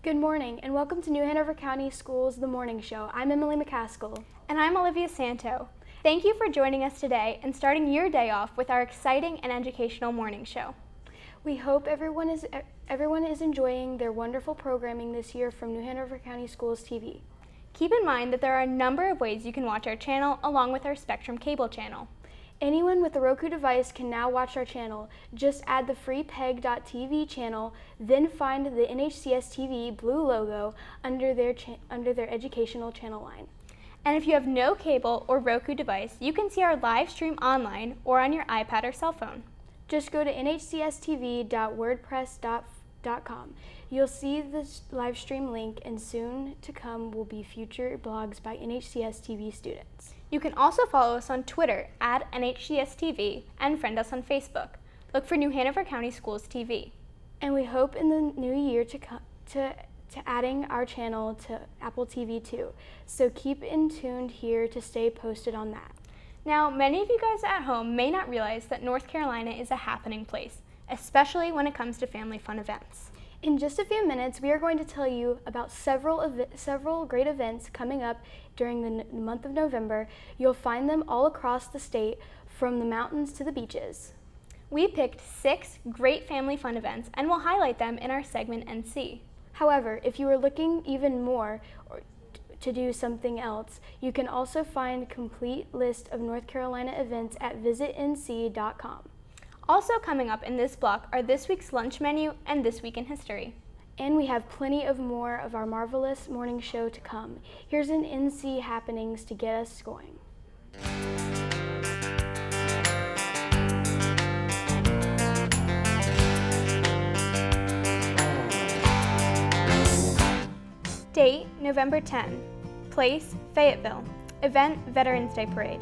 Good morning, and welcome to New Hanover County Schools The Morning Show. I'm Emily McCaskill. And I'm Olivia Santo. Thank you for joining us today and starting your day off with our exciting and educational morning show. We hope everyone is enjoying their wonderful programming this year from New Hanover County Schools TV. Keep in mind that there are a number of ways you can watch our channel along with our Spectrum cable channel. Anyone with a Roku device can now watch our channel. Just add the free peg.tv channel, then find the NHCS TV blue logo under their educational channel line. And if you have no cable or Roku device, you can see our live stream online or on your iPad or cell phone. Just go to nhcstv.wordpress.com. You'll see the live stream link, and soon to come will be future blogs by NHCS TV students. You can also follow us on Twitter at NHCSTV and friend us on Facebook. Look for New Hanover County Schools TV. And we hope in the new year to adding our channel to Apple TV too. So keep in tuned here to stay posted on that. Now, many of you guys at home may not realize that North Carolina is a happening place, especially when it comes to family fun events. In just a few minutes, we are going to tell you about several great events coming up during the month of November. You'll find them all across the state, from the mountains to the beaches. We picked 6 great family fun events, and we'll highlight them in our segment NC. However, if you are looking even more to do something else, you can also find a complete list of North Carolina events at visitnc.com. Also coming up in this block are this week's lunch menu and This Week in History. And we have plenty of more of our marvelous morning show to come. Here's an NC happenings to get us going. Date, November 10. Place, Fayetteville. Event, Veterans Day Parade.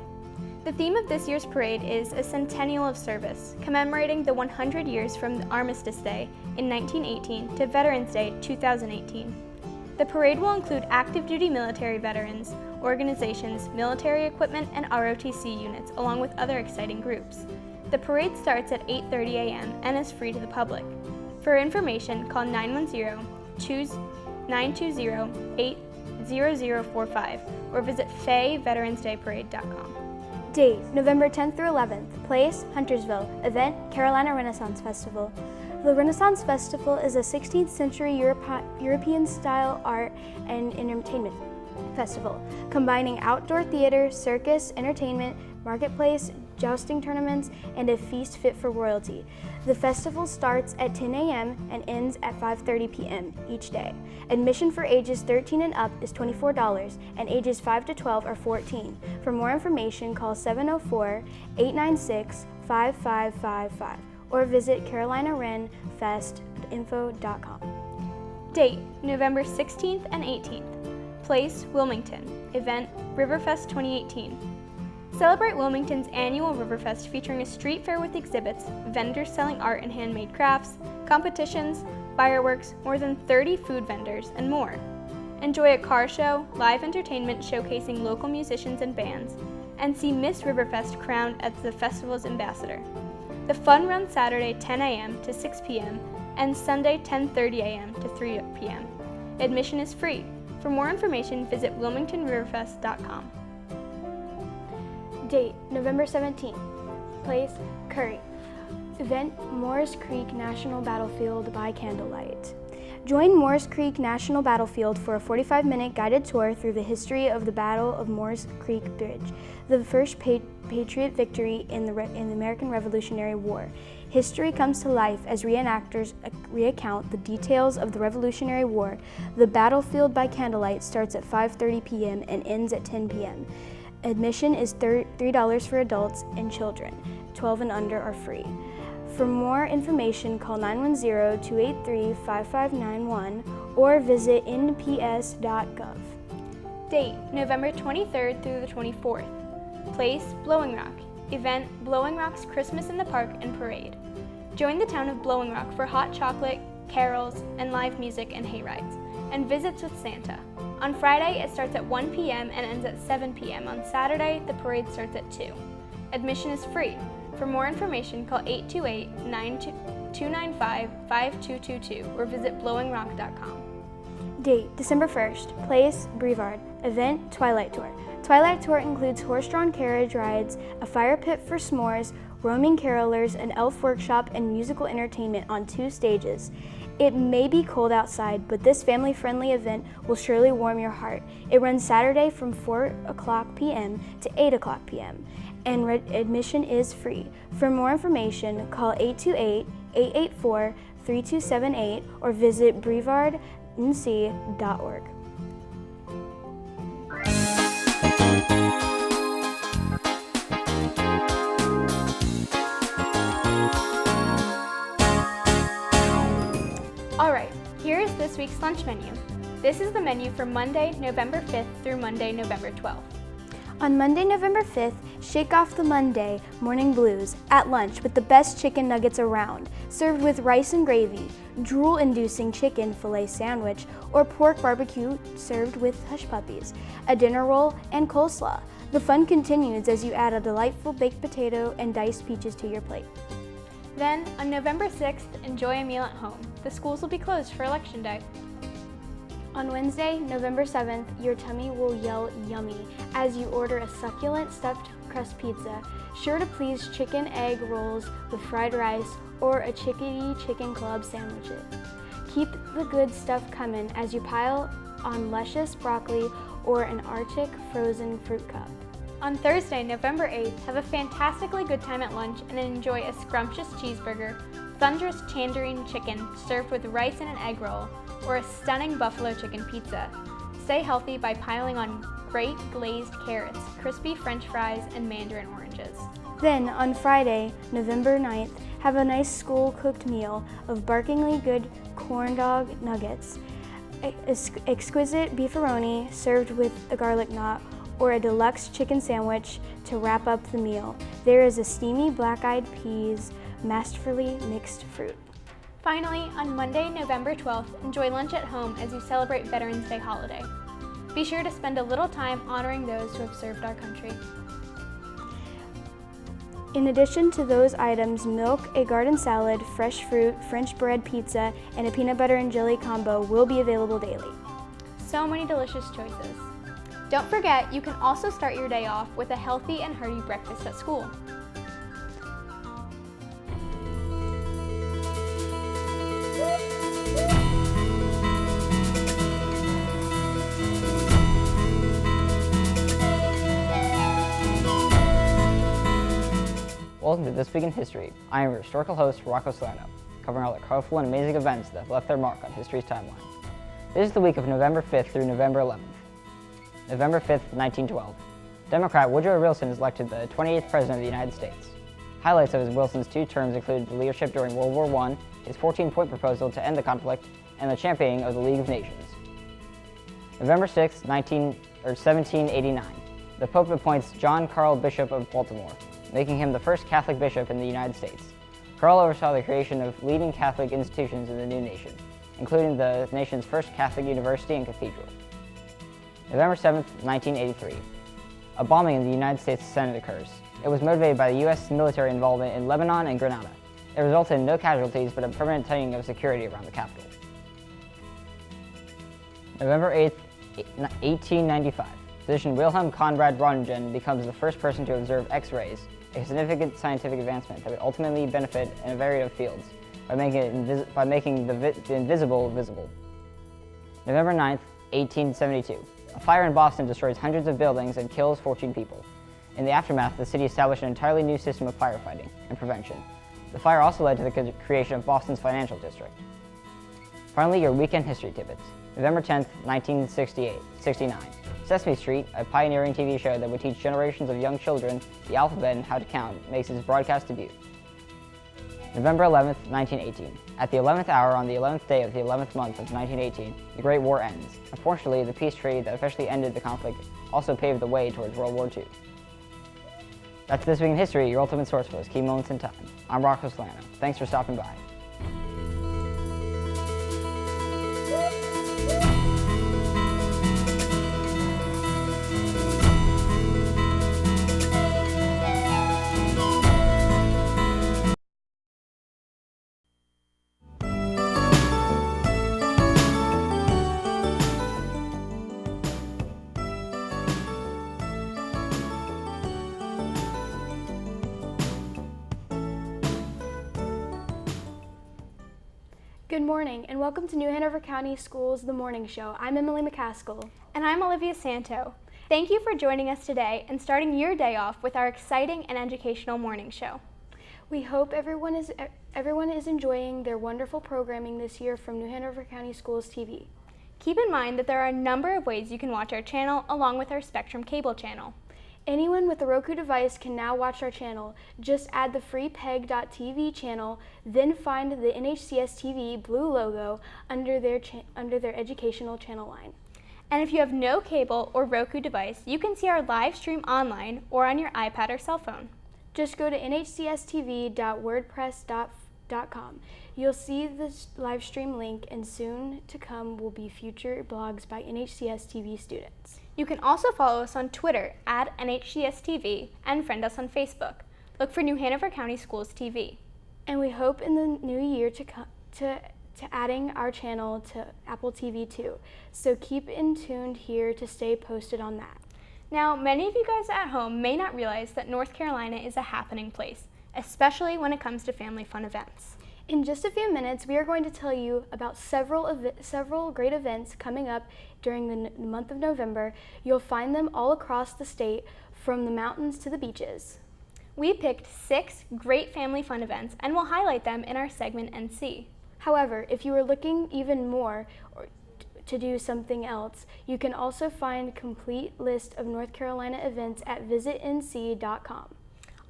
The theme of this year's parade is A Centennial of Service, commemorating the 100 years from the Armistice Day in 1918 to Veterans Day 2018. The parade will include active duty military veterans, organizations, military equipment, and ROTC units, along with other exciting groups. The parade starts at 8:30 a.m. and is free to the public. For information, call 910-920-80045 or visit fayveteransdayparade.com. Date, November 10th through 11th. Place, Huntersville. Event, Carolina Renaissance Festival. The Renaissance Festival is a 16th century European-style art and entertainment festival, combining outdoor theater, circus, entertainment, marketplace, jousting tournaments, and a feast fit for royalty. The festival starts at 10 a.m. and ends at 5:30 p.m. each day. Admission for ages 13 and up is $24, and ages 5 to 12 are $14. For more information, call 704-896-5555 or visit carolinarenfestinfo.com. Date, November 16th and 18th. Place, Wilmington. Event, Riverfest 2018. Celebrate Wilmington's annual Riverfest, featuring a street fair with exhibits, vendors selling art and handmade crafts, competitions, fireworks, more than 30 food vendors, and more. Enjoy a car show, live entertainment showcasing local musicians and bands, and see Miss Riverfest crowned as the festival's ambassador. The fun runs Saturday 10 a.m. to 6 p.m. and Sunday 10:30 a.m. to 3 p.m. Admission is free. For more information, visit wilmingtonriverfest.com. Date, November 17th. Place, Curry. Event, Morris Creek National Battlefield by candlelight. Join Morris Creek National Battlefield for a 45-minute guided tour through the history of the Battle of Morris Creek Bridge, the first Patriot victory in the American Revolutionary War. History comes to life as reenactors recount the details of the Revolutionary War. The battlefield by candlelight starts at 5:30 p.m. and ends at 10 p.m. Admission is $3 for adults, and children 12 and under are free. For more information, call 910-283-5591 or visit nps.gov. Date, November 23rd through the 24th. Place, Blowing Rock. Event, Blowing Rock's Christmas in the Park and Parade. Join the town of Blowing Rock for hot chocolate, carols, and live music and hayrides, and visits with Santa. On Friday, it starts at 1 p.m. and ends at 7 p.m. On Saturday, the parade starts at 2. Admission is free. For more information, call 828-295-5222 or visit blowingrock.com. Date, December 1st. Place, Brevard. Event, Twilight Tour. Twilight Tour includes horse-drawn carriage rides, a fire pit for s'mores, roaming carolers, an elf workshop, and musical entertainment on 2 stages. It may be cold outside, but this family-friendly event will surely warm your heart. It runs Saturday from 4:00 p.m. to 8:00 p.m. and admission is free. For more information, call 828-884-3278 or visit brevardnc.org. Alright, here is this week's lunch menu. This is the menu for Monday, November 5th through Monday, November 12th. On Monday, November 5th, shake off the Monday morning blues at lunch with the best chicken nuggets around, served with rice and gravy, drool-inducing chicken fillet sandwich, or pork barbecue served with hush puppies, a dinner roll, and coleslaw. The fun continues as you add a delightful baked potato and diced peaches to your plate. Then, on November 6th, enjoy a meal at home. The schools will be closed for Election Day. On Wednesday, November 7th, your tummy will yell yummy as you order a succulent stuffed crust pizza, sure to please chicken egg rolls with fried rice or a chickadee chicken club sandwiches. Keep the good stuff coming as you pile on luscious broccoli or an Arctic frozen fruit cup. On Thursday, November 8th, have a fantastically good time at lunch and enjoy a scrumptious cheeseburger, thunderous tandoori chicken served with rice and an egg roll, or a stunning buffalo chicken pizza. Stay healthy by piling on great glazed carrots, crispy French fries, and mandarin oranges. Then, on Friday, November 9th, have a nice school-cooked meal of barkingly good corn dog nuggets, exquisite beefaroni served with a garlic knot, or a deluxe chicken sandwich to wrap up the meal. There is a steamy black-eyed peas, masterfully mixed fruit. Finally, on Monday, November 12th, enjoy lunch at home as you celebrate Veterans Day holiday. Be sure to spend a little time honoring those who have served our country. In addition to those items, milk, a garden salad, fresh fruit, French bread pizza, and a peanut butter and jelly combo will be available daily. So many delicious choices. Don't forget, you can also start your day off with a healthy and hearty breakfast at school. Welcome to This Week in History. I am your historical host, Rocco Solano, covering all the colorful and amazing events that have left their mark on history's timeline. This is the week of November 5th through November 11th. November 5th, 1912. Democrat Woodrow Wilson is elected the 28th President of the United States. Highlights of Wilson's 2 terms include the leadership during World War I, his 14-point proposal to end the conflict, and the championing of the League of Nations. November 6th, 1789. The Pope appoints John Carl Bishop of Baltimore, making him the first Catholic bishop in the United States. Carl oversaw the creation of leading Catholic institutions in the new nation, including the nation's first Catholic university and cathedral. November 7th, 1983. A bombing in the United States Senate occurs. It was motivated by the U.S. military involvement in Lebanon and Grenada. It resulted in no casualties, but a permanent tightening of security around the Capitol. November 8th, 1895. Physician Wilhelm Conrad Röntgen becomes the first person to observe X-rays, a significant scientific advancement that would ultimately benefit in a variety of fields by making the invisible visible. November 9th, 1872. A fire in Boston destroys hundreds of buildings and kills 14 people. In the aftermath, the city established an entirely new system of firefighting and prevention. The fire also led to the creation of Boston's financial district. Finally, your weekend history tidbits. November 10th, 1969. Sesame Street, a pioneering TV show that would teach generations of young children the alphabet and how to count, makes its broadcast debut. November 11th, 1918. At the 11th hour on the 11th day of the 11th month of 1918, the Great War ends. Unfortunately, the peace treaty that officially ended the conflict also paved the way towards World War II. That's This Week in History, your ultimate source for those key moments in time. I'm Rocco Solano. Thanks for stopping by. Good morning and welcome to New Hanover County Schools The Morning Show. I'm Emily McCaskill. And I'm Olivia Santo. Thank you for joining us today and starting your day off with our exciting and educational morning show. We hope everyone is enjoying their wonderful programming this year from New Hanover County Schools TV. Keep in mind that there are a number of ways you can watch our channel along with our Spectrum cable channel. Anyone with a Roku device can now watch our channel. Just add the free peg.tv channel, then find the NHCS TV blue logo under their educational channel line. And if you have no cable or Roku device, you can see our live stream online or on your iPad or cell phone. Just go to nhcstv.wordpress.com. You'll see the live stream link, and soon to come will be future blogs by NHCS TV students. You can also follow us on Twitter at NHCSTV and friend us on Facebook. Look for New Hanover County Schools TV. And we hope in the new year to adding our channel to Apple TV too. So keep in tuned here to stay posted on that. Now, many of you guys at home may not realize that North Carolina is a happening place, especially when it comes to family fun events. In just a few minutes, we are going to tell you about several great events coming up during the month of November. You'll find them all across the state, from the mountains to the beaches. We picked 6 great family fun events, and we'll highlight them in our segment NC. However, if you are looking even more to do something else, you can also find a complete list of North Carolina events at visitnc.com.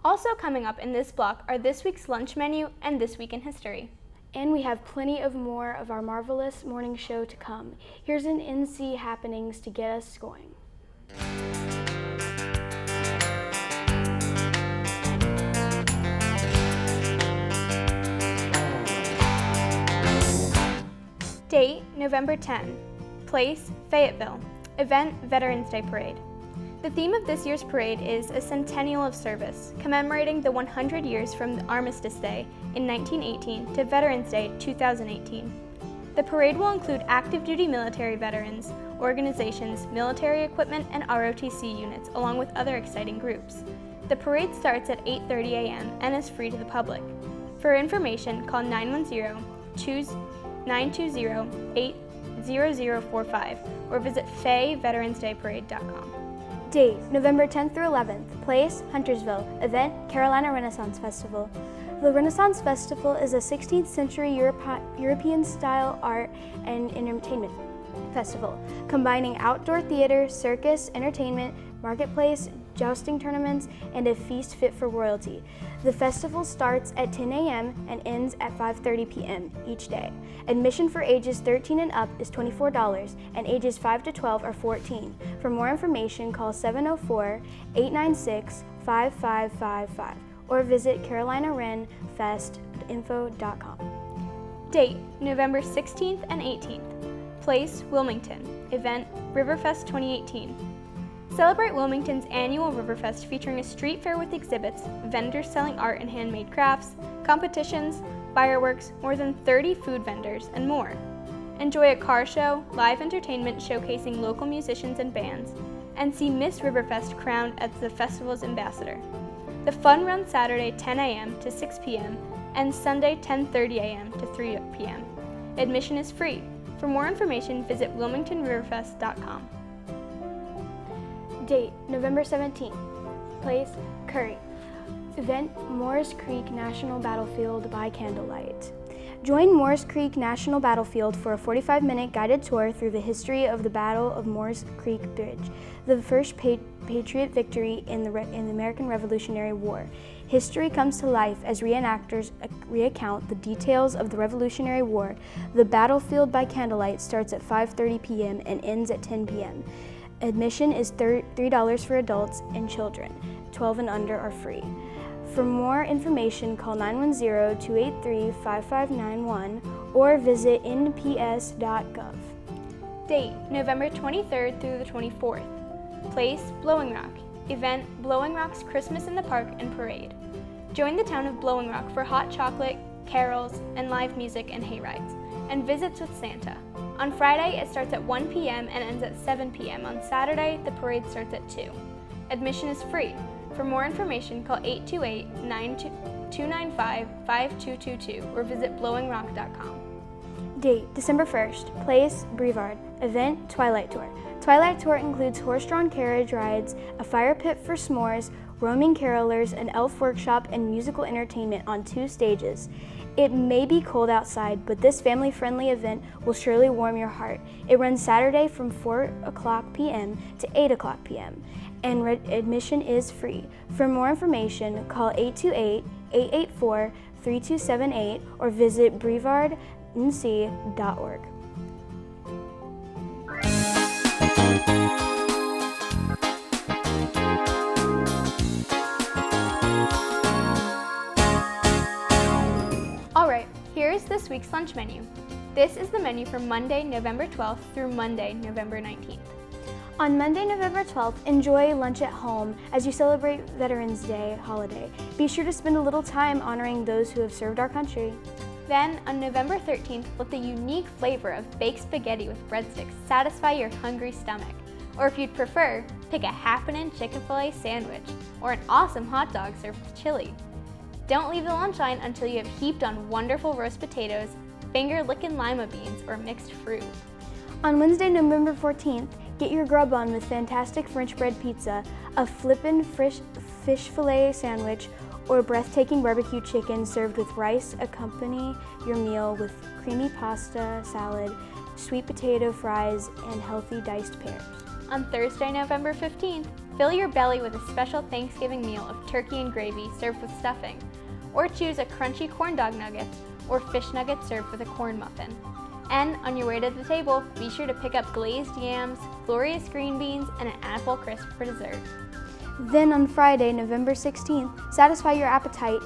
Also coming up in this block are this week's lunch menu and This Week in History. And we have plenty of more of our marvelous morning show to come. Here's an NC happenings to get us going. Date, November 10. Place, Fayetteville. Event, Veterans Day Parade. The theme of this year's parade is A Centennial of Service, commemorating the 100 years from the Armistice Day in 1918 to Veterans Day 2018. The parade will include active duty military veterans, organizations, military equipment, and ROTC units, along with other exciting groups. The parade starts at 8:30 a.m. and is free to the public. For information, call 910-920-80045 or visit fayveteransdayparade.com. Date, November 10th through 11th. Place, Huntersville. Event, Carolina Renaissance Festival. The Renaissance Festival is a 16th century European-style art and entertainment festival, combining outdoor theater, circus, entertainment, marketplace, jousting tournaments, and a feast fit for royalty. The festival starts at 10 a.m. and ends at 5:30 p.m. each day. Admission for ages 13 and up is $24, and ages 5 to 12 are $14. For more information, call 704-896-5555 or visit carolinarenfestinfo.com. Date, November 16th and 18th. Place, Wilmington. Event, Riverfest 2018. Celebrate Wilmington's annual Riverfest, featuring a street fair with exhibits, vendors selling art and handmade crafts, competitions, fireworks, more than 30 food vendors, and more. Enjoy a car show, live entertainment showcasing local musicians and bands, and see Miss Riverfest crowned as the festival's ambassador. The fun runs Saturday 10 a.m. to 6 p.m. and Sunday 10:30 a.m. to 3 p.m. Admission is free. For more information, visit wilmingtonriverfest.com. Date, November 17th. Place, Curry. Event, Morris Creek National Battlefield by candlelight. Join Morris Creek National Battlefield for a 45-minute guided tour through the history of the Battle of Morris Creek Bridge, the first Patriot victory in the American Revolutionary War. History comes to life as reenactors recount the details of the Revolutionary War. The battlefield by candlelight starts at 5:30 p.m. and ends at 10 p.m. Admission is $3 for adults and children. 12 and under are free. For more information, call 910-283-5591 or visit nps.gov. Date, November 23rd through the 24th. Place, Blowing Rock. Event, Blowing Rock's Christmas in the Park and Parade. Join the town of Blowing Rock for hot chocolate, carols, and live music and hay rides, and visits with Santa. On Friday, it starts at 1 p.m. and ends at 7 p.m. On Saturday, the parade starts at 2. Admission is free. For more information, call 828-295-5222 or visit blowingrock.com. Date, December 1st. Place, Brevard. Event, Twilight Tour. Twilight Tour includes horse-drawn carriage rides, a fire pit for s'mores, roaming carolers, an elf workshop, and musical entertainment on 2 stages. It may be cold outside, but this family-friendly event will surely warm your heart. It runs Saturday from 4:00 p.m. to 8:00 p.m. and admission is free. For more information, call 828-884-3278 or visit brevardnc.org. Alright, here is this week's lunch menu. This is the menu for Monday, November 12th through Monday, November 19th. On Monday, November 12th, enjoy lunch at home as you celebrate Veterans Day holiday. Be sure to spend a little time honoring those who have served our country. Then, on November 13th, let the unique flavor of baked spaghetti with breadsticks satisfy your hungry stomach. Or if you'd prefer, pick a happening Chick-fil-A sandwich or an awesome hot dog served with chili. Don't leave the lunch line until you have heaped on wonderful roast potatoes, finger-licking lima beans, or mixed fruit. On Wednesday, November 14th, get your grub on with fantastic French bread pizza, a flippin' fish fillet sandwich, or breathtaking barbecue chicken served with rice. Accompany your meal with creamy pasta, salad, sweet potato fries, and healthy diced pears. On Thursday, November 15th, fill your belly with a special Thanksgiving meal of turkey and gravy served with stuffing, or choose a crunchy corn dog nuggets or fish nuggets served with a corn muffin. And on your way to the table, be sure to pick up glazed yams, glorious green beans, and an apple crisp for dessert. Then on Friday, November 16th, satisfy your appetite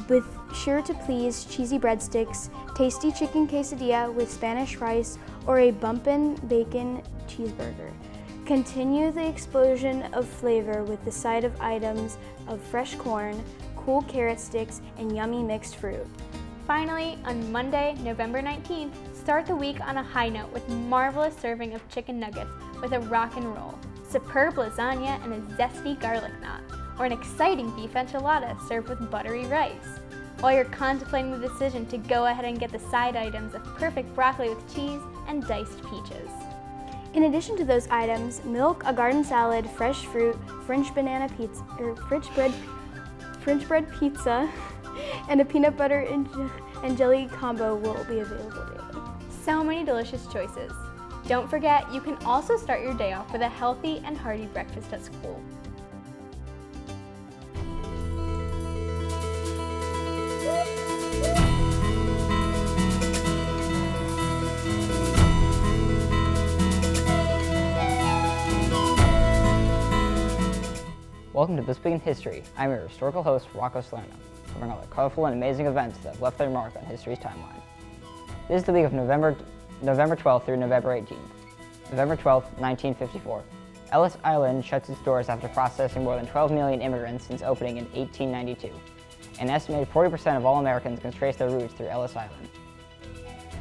with sure to please cheesy breadsticks, tasty chicken quesadilla with Spanish rice, or a bumpin' bacon cheeseburger. Continue the explosion of flavor with the side of items of fresh corn, cool carrot sticks, and yummy mixed fruit. Finally, on Monday, November 19th, start the week on a high note with marvelous serving of chicken nuggets with a rock and roll, superb lasagna and a zesty garlic knot, or an exciting beef enchilada served with buttery rice. While you're contemplating the decision to go ahead and get the side items of perfect broccoli with cheese and diced peaches. In addition to those items, milk, a garden salad, fresh fruit, French banana pizza, or French bread pizza, and a peanut butter and jelly combo will be available daily. So many delicious choices. Don't forget, you can also start your day off with a healthy and hearty breakfast at school. Welcome to This Week in History. I'm your historical host, Rocco Salerno, covering all the colorful and amazing events that have left their mark on history's timeline. This is the week of November 12th through November 18th. November 12th, 1954. Ellis Island shuts its doors after processing more than 12 million immigrants since opening in 1892. An estimated 40% of all Americans can trace their roots through Ellis Island.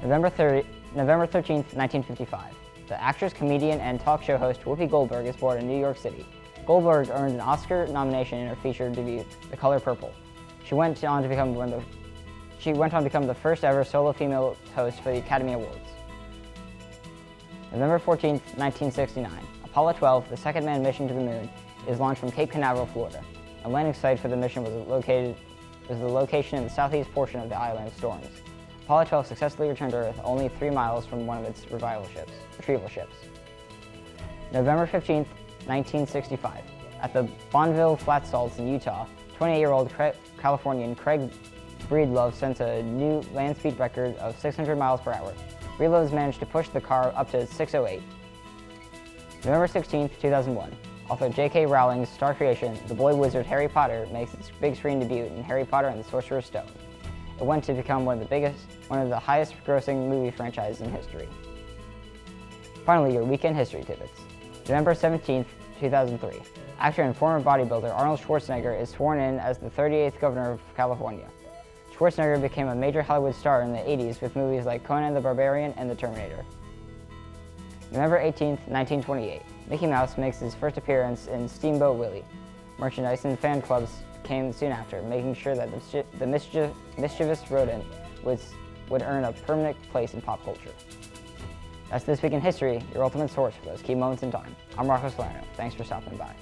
November 13th, 1955. The actress, comedian, and talk show host Whoopi Goldberg is born in New York City. Goldberg earned an Oscar nomination in her feature debut, The Color Purple. She went on to become the first ever solo female host for the Academy Awards. November 14th, 1969. Apollo 12, the second manned mission to the moon, is launched from Cape Canaveral, Florida. A landing site for the mission was the location in the southeast portion of the island of Storms. Apollo 12 successfully returned to Earth only 3 miles from one of its retrieval ships. November 15th, 1965. At the Bonneville Flat Salts in Utah, 28-year-old Californian Craig Breedlove sent a new land speed record of 600 miles per hour. Breedlove managed to push the car up to 608. November 16th, 2001. Author J.K. Rowling's star creation, The Boy Wizard Harry Potter, makes its big screen debut in Harry Potter and the Sorcerer's Stone. It went to become one of the highest grossing movie franchises in history. Finally, your weekend history tidbits. November 17th, 2003. Actor and former bodybuilder Arnold Schwarzenegger is sworn in as the 38th governor of California. Schwarzenegger became a major Hollywood star in the 80s with movies like Conan the Barbarian and The Terminator. November 18th, 1928. Mickey Mouse makes his first appearance in Steamboat Willie. Merchandise and fan clubs came soon after, making sure that the mischievous rodent was would earn a permanent place in pop culture. That's This Week in History, your ultimate source for those key moments in time. I'm Marco Salerno. Thanks for stopping by.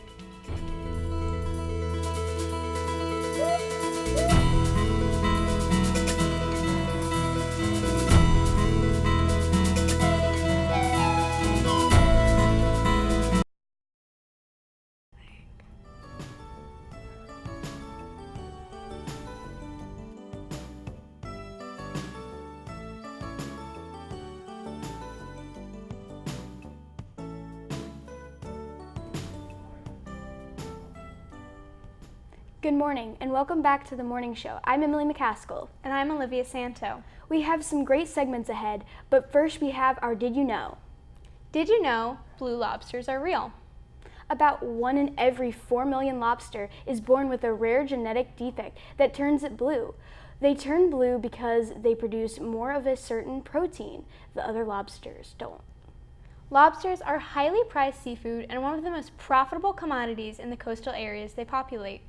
Good morning and welcome back to the morning show. I'm Emily McCaskill. And I'm Olivia Santo. We have some great segments ahead, but first we have our Did You Know? Did you know blue lobsters are real? About 1 in every 4 million lobster is born with a rare genetic defect that turns it blue. They turn blue because they produce more of a certain protein. The other lobsters don't. Lobsters are highly prized seafood and one of the most profitable commodities in the coastal areas they populate.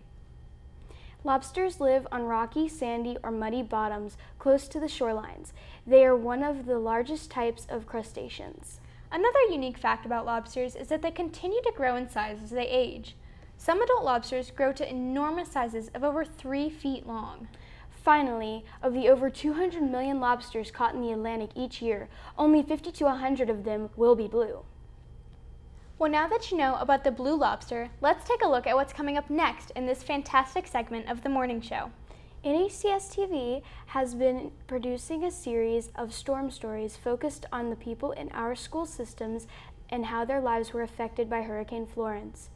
Lobsters live on rocky, sandy, or muddy bottoms close to the shorelines. They are one of the largest types of crustaceans. Another unique fact about lobsters is that they continue to grow in size as they age. Some adult lobsters grow to enormous sizes of over 3 feet long. Finally, of the over 200 million lobsters caught in the Atlantic each year, only 50 to 100 of them will be blue. Well, now that you know about the blue lobster, let's take a look at what's coming up next in this fantastic segment of the morning show. NHCS TV has been producing a series of storm stories focused on the people in our school systems and how their lives were affected by Hurricane Florence.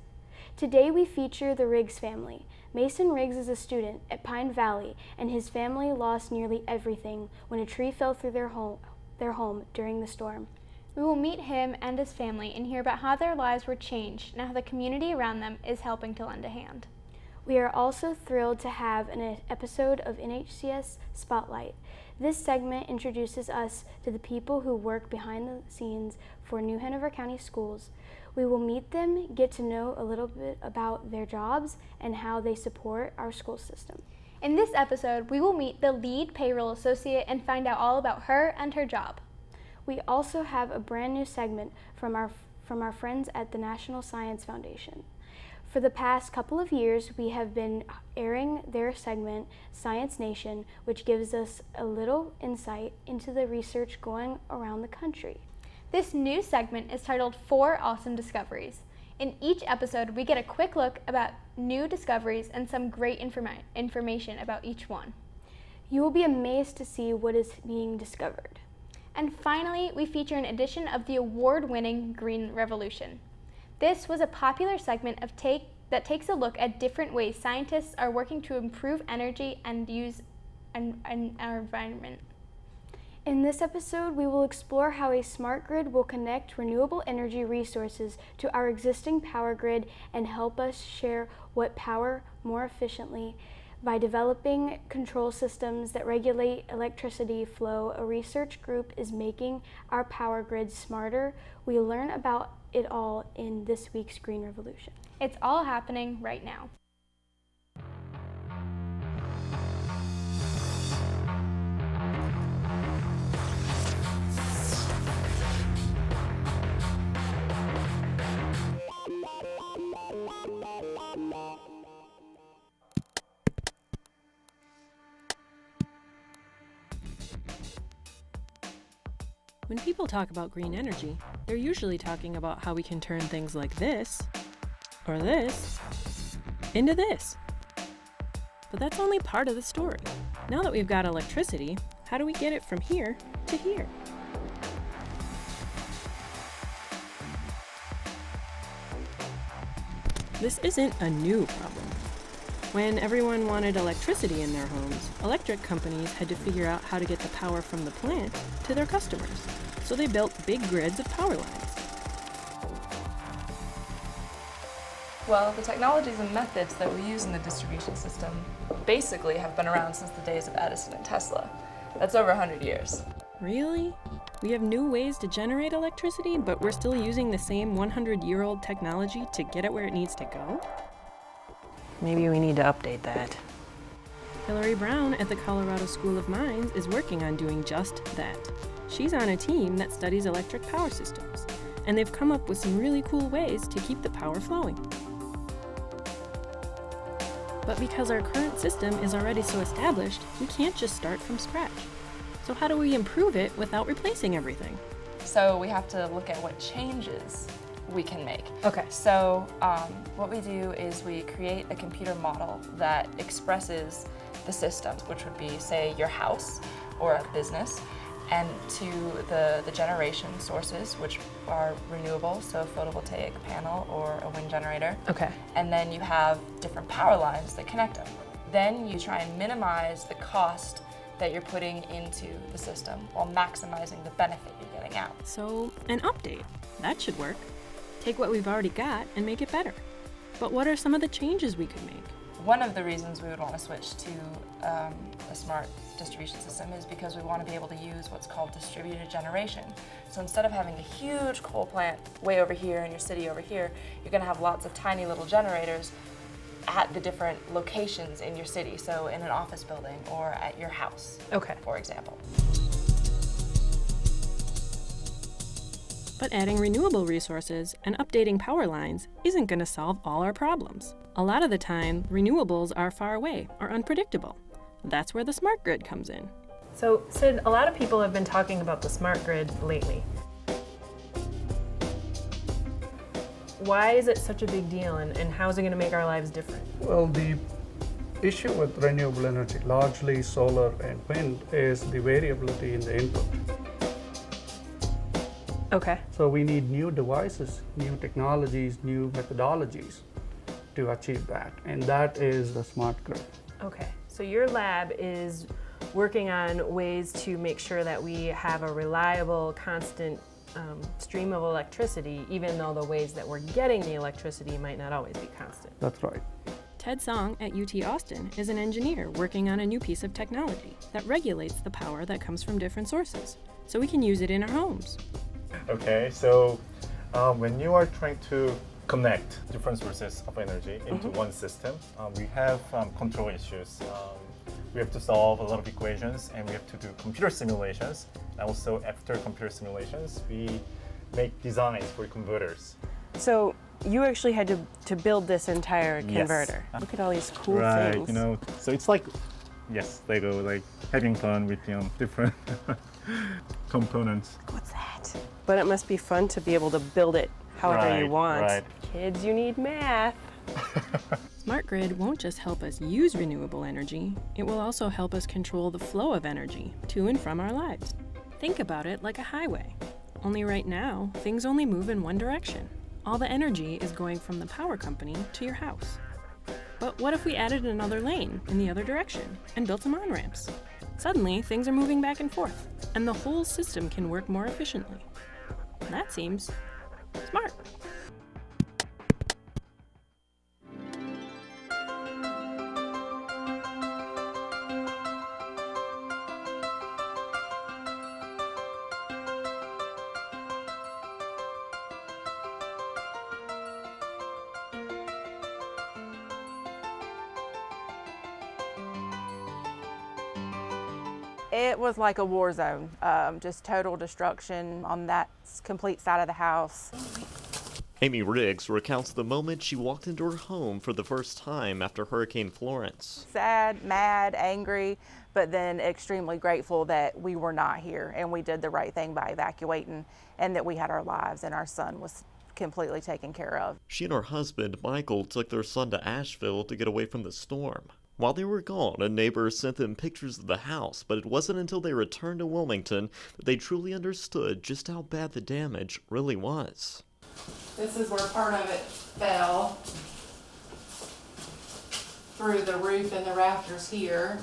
Today we feature the Riggs family. Mason Riggs is a student at Pine Valley, and his family lost nearly everything when a tree fell through their home during the storm. We will meet him and his family and hear about how their lives were changed and how the community around them is helping to lend a hand. We are also thrilled to have an episode of NHCS Spotlight. This segment introduces us to the people who work behind the scenes for New Hanover County Schools. We will meet them, get to know a little bit about their jobs and how they support our school system. In this episode, we will meet the lead payroll associate and find out all about her and her job. We also have a brand new segment from our friends at the National Science Foundation. For the past couple of years, we have been airing their segment, Science Nation, which gives us a little insight into the research going around the country. This new segment is titled 4 Awesome Discoveries. In each episode, we get a quick look about new discoveries and some great information about each one. You will be amazed to see what is being discovered. And finally, we feature an edition of the award-winning Green Revolution. This was a popular segment that takes a look at different ways scientists are working to improve energy and use our environment. In this episode, we will explore how a smart grid will connect renewable energy resources to our existing power grid and help us share what power more efficiently. By developing control systems that regulate electricity flow, a research group is making our power grid smarter. We learn about it all in this week's Green Revolution. It's all happening right now. When people talk about green energy, they're usually talking about how we can turn things like this, or this, into this. But that's only part of the story. Now that we've got electricity, how do we get it from here to here? This isn't a new problem. When everyone wanted electricity in their homes, electric companies had to figure out how to get the power from the plant to their customers. So they built big grids of power lines. Well, the technologies and methods that we use in the distribution system basically have been around since the days of Edison and Tesla. That's over 100 years. Really? We have new ways to generate electricity, but we're still using the same 100-year-old technology to get it where it needs to go? Maybe we need to update that. Hillary Brown at the Colorado School of Mines is working on doing just that. She's on a team that studies electric power systems, and they've come up with some really cool ways to keep the power flowing. But because our current system is already so established, we can't just start from scratch. So how do we improve it without replacing everything? So we have to look at what changes we can make. Okay. So what we do is we create a computer model that expresses the system, which would be, say, your house or a business, and to the generation sources, which are renewable, so photovoltaic panel or a wind generator. Okay. And then you have different power lines that connect them. Then you try and minimize the cost that you're putting into the system while maximizing the benefit you're getting out. So, an update. That should work. Take what we've already got and make it better. But what are some of the changes we could make? One of the reasons we would want to switch to a smart distribution system is because we want to be able to use what's called distributed generation. So instead of having a huge coal plant way over here and your city over here, you're going to have lots of tiny little generators at the different locations in your city, so in an office building or at your house, Okay. for example. But adding renewable resources and updating power lines isn't going to solve all our problems. A lot of the time, renewables are far away or unpredictable. That's where the smart grid comes in. So, Sid, a lot of people have been talking about the smart grid lately. Why is it such a big deal, and how is it going to make our lives different? Well, the issue with renewable energy, largely solar and wind, is the variability in the input. Okay. So we need new devices, new technologies, new methodologies to achieve that, and that is the smart grid. Okay. So your lab is working on ways to make sure that we have a reliable, constant stream of electricity, even though the ways that we're getting the electricity might not always be constant. That's right. Ted Song at UT Austin is an engineer working on a new piece of technology that regulates the power that comes from different sources, so we can use it in our homes. Okay, so when you are trying to connect different sources of energy into one system, we have control issues. We have to solve a lot of equations, and we have to do computer simulations. And also, after computer simulations, we make designs for converters. So you actually had to build this entire converter. Yes. Look at all these cool Right, things. you know, so it's like, yes, Lego, like having fun with different components. What's that? But it must be fun to be able to build it however you Right, want. right. Kids, you need math. Smart grid won't just help us use renewable energy, it will also help us control the flow of energy to and from our lives. Think about it like a highway. Only right now, things only move in one direction. All the energy is going from the power company to your house. But what if we added another lane in the other direction and built some on-ramps? Suddenly, things are moving back and forth, and the whole system can work more efficiently. That seems smart. It was like a war zone, just total destruction on that complete side of the house. Amy Riggs recounts the moment she walked into her home for the first time after Hurricane Florence. Sad, mad, angry, but then extremely grateful that we were not here and we did the right thing by evacuating and that we had our lives and our son was completely taken care of. She and her husband, Michael, took their son to Asheville to get away from the storm. While they were gone, a neighbor sent them pictures of the house, but it wasn't until they returned to Wilmington that they truly understood just how bad the damage really was. This is where part of it fell through the roof and the rafters here.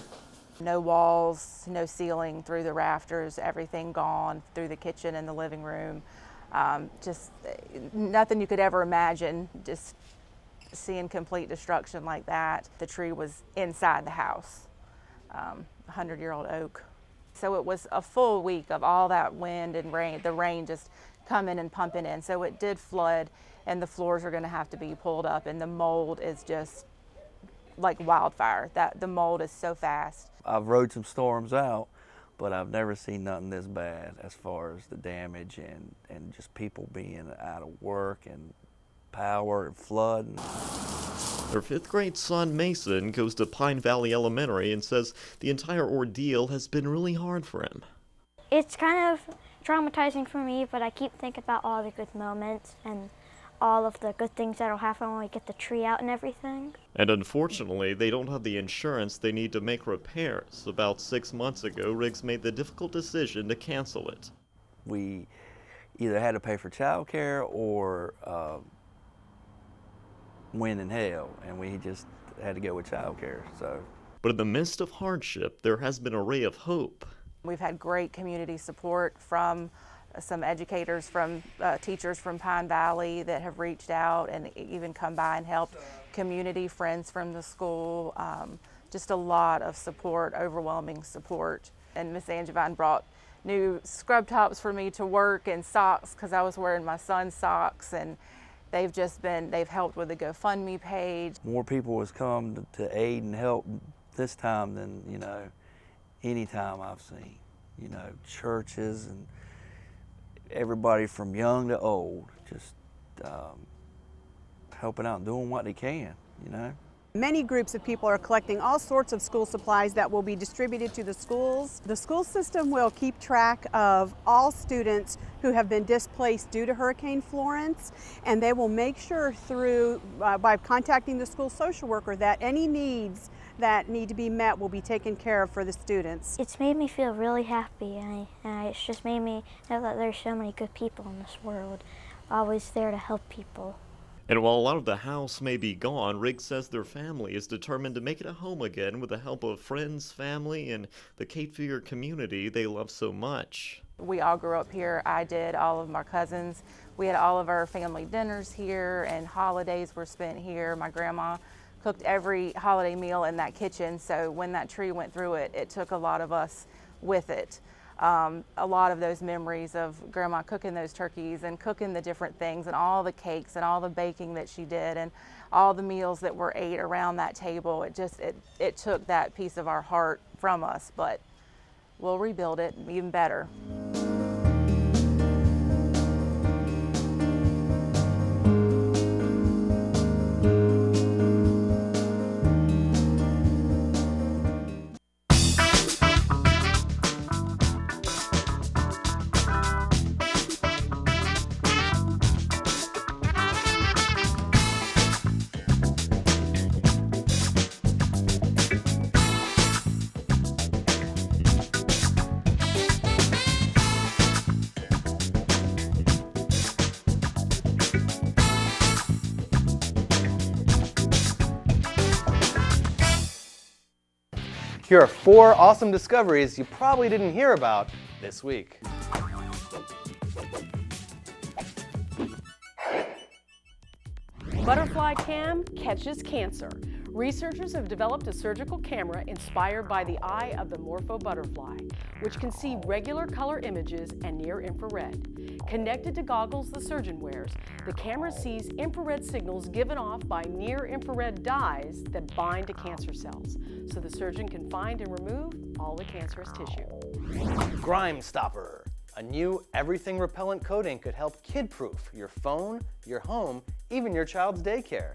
No walls, no ceiling through the rafters, everything gone through the kitchen and the living room. Just nothing you could ever imagine, just seeing complete destruction like that. The tree was inside the house, 100-year-old oak. So it was a full week of all that wind and rain, the rain just coming and pumping in. So it did flood, and the floors are going to have to be pulled up, and the mold is just like wildfire. The mold is so fast. I've rode some storms out, but I've never seen nothing this bad as far as the damage and just people being out of work and power and flood. Their 5th grade son, Mason, goes to Pine Valley Elementary and says the entire ordeal has been really hard for him. It's kind of traumatizing for me, but I keep thinking about all the good moments and all of the good things that'll happen when we get the tree out and everything. And unfortunately, they don't have the insurance they need to make repairs. About 6 months ago, Riggs made the difficult decision to cancel it. We either had to pay for childcare or win in hell, and we just had to go with childcare. But in the midst of hardship, there has been a ray of hope. We've had great community support from some educators, from teachers from Pine Valley that have reached out and even come by and helped, community friends from the school, just a lot of support, overwhelming support. And Miss Angevine brought new scrub tops for me to work and socks because I was wearing my son's socks, and they've helped with the GoFundMe page. More people has come to aid and help this time than, any time I've seen. Churches and everybody from young to old, just helping out and doing what they can, Many groups of people are collecting all sorts of school supplies that will be distributed to the schools. The school system will keep track of all students who have been displaced due to Hurricane Florence, and they will make sure through, by contacting the school social worker, that any needs that need to be met will be taken care of for the students. It's made me feel really happy, and it's just made me know that there's so many good people in this world, always there to help people. And while a lot of the house may be gone, Riggs says their family is determined to make it a home again with the help of friends, family, and the Cape Fear community they love so much. We all grew up here. I did, all of my cousins. We had all of our family dinners here, and holidays were spent here. My grandma cooked every holiday meal in that kitchen, so when that tree went through it, it took a lot of us with it. A lot of those memories of Grandma cooking those turkeys and cooking the different things and all the cakes and all the baking that she did and all the meals that were ate around that table, it took that piece of our heart from us, but we'll rebuild it even better. Here are 4 awesome discoveries you probably didn't hear about this week. Butterfly cam catches cancer. Researchers have developed a surgical camera inspired by the eye of the morpho butterfly, which can see regular color images and near infrared. Connected to goggles the surgeon wears, the camera sees infrared signals given off by near infrared dyes that bind to cancer cells, so the surgeon can find and remove all the cancerous tissue. Grime Stopper. A new everything repellent coating could help kid-proof your phone, your home, even your child's daycare.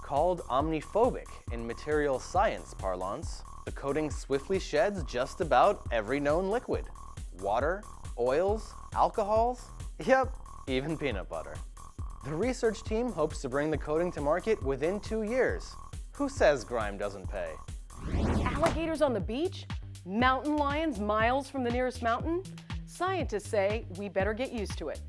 Called omniphobic in material science parlance, the coating swiftly sheds just about every known liquid. Water, oils, alcohols, yep, even peanut butter. The research team hopes to bring the coating to market within 2 years. Who says grime doesn't pay? Alligators on the beach? Mountain lions miles from the nearest mountain? Scientists say we better get used to it.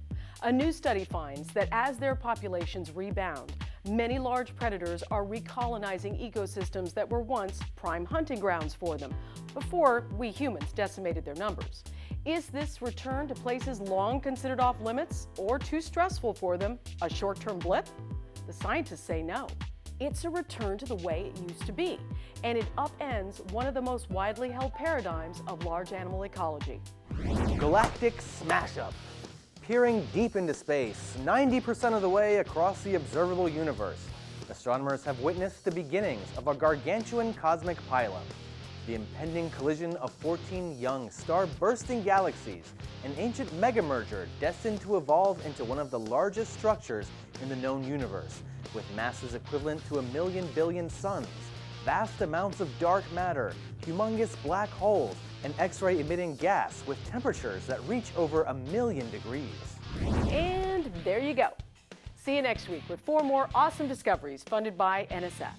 A new study finds that as their populations rebound, many large predators are recolonizing ecosystems that were once prime hunting grounds for them, before we humans decimated their numbers. Is this return to places long considered off limits or too stressful for them a short-term blip? The scientists say no. It's a return to the way it used to be, and it upends one of the most widely held paradigms of large animal ecology. Galactic Smash-Up. Peering deep into space, 90% of the way across the observable universe. astronomers have witnessed the beginnings of a gargantuan cosmic pileup, the impending collision of 14 young star-bursting galaxies, an ancient megamerger destined to evolve into one of the largest structures in the known universe, with masses equivalent to 1,000,000 billion suns, vast amounts of dark matter, humongous black holes, and X-ray emitting gas with temperatures that reach over 1,000,000 degrees. And there you go. See you next week with 4 more awesome discoveries funded by NSF.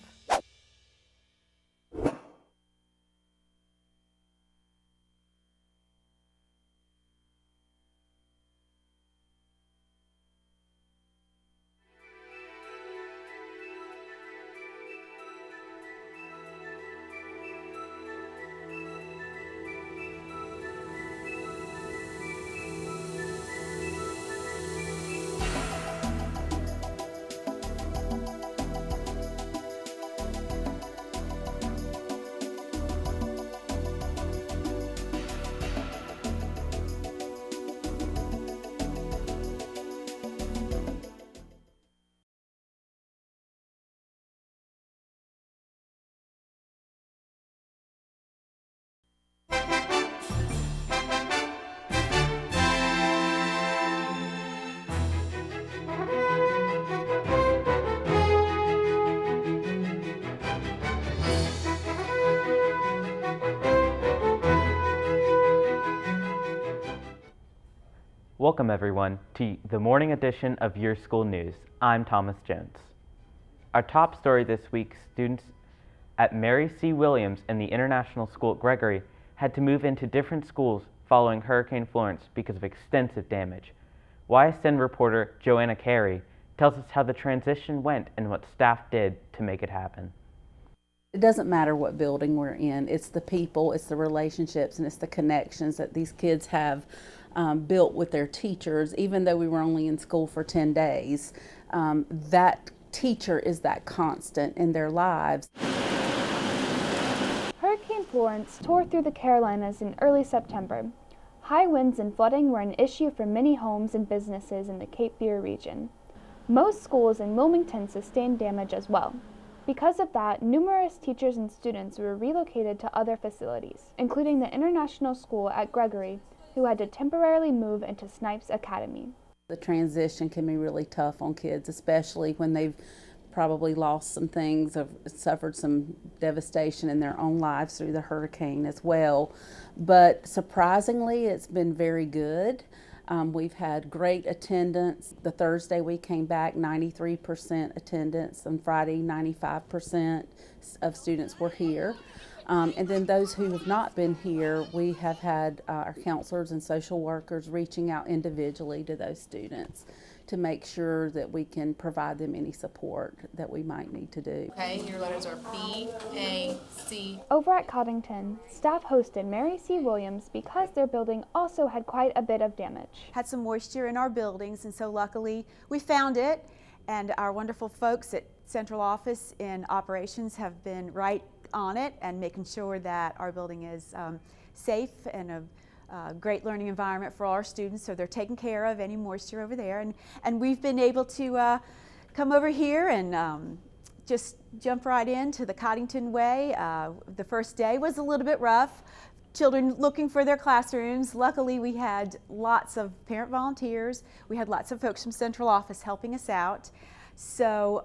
Welcome everyone to the morning edition of Your School News. I'm Thomas Jones. Our top story this week, students at Mary C. Williams and the International School at Gregory had to move into different schools following Hurricane Florence because of extensive damage. YSN reporter Joanna Carey tells us how the transition went and what staff did to make it happen. It doesn't matter what building we're in, it's the people, it's the relationships, and it's the connections that these kids have built with their teachers. Even though we were only in school for 10 days, that teacher is that constant in their lives. Hurricane Florence tore through the Carolinas in early September. High winds and flooding were an issue for many homes and businesses in the Cape Fear region. Most schools in Wilmington sustained damage as well. Because of that, numerous teachers and students were relocated to other facilities, including the International School at Gregory, who had to temporarily move into Snipes Academy. The transition can be really tough on kids, especially when they've probably lost some things, have suffered some devastation in their own lives through the hurricane as well. But surprisingly, it's been very good. We've had great attendance. The Thursday we came back, 93% attendance. On Friday, 95% of students were here. And then those who have not been here, we have had our counselors and social workers reaching out individually to those students to make sure that we can provide them any support that we might need to do. Okay, your letters are B, A, C. Over at Coddington, staff hosted Mary C. Williams because their building also had quite a bit of damage. Had some moisture in our buildings, and so luckily we found it, and our wonderful folks at Central Office in Operations have been right on it and making sure that our building is safe and a great learning environment for all our students, so they're taking care of any moisture over there. And we've been able to come over here and just jump right into the Coddington way. The first day was a little bit rough. Children looking for their classrooms. Luckily, we had lots of parent volunteers. We had lots of folks from Central Office helping us out. So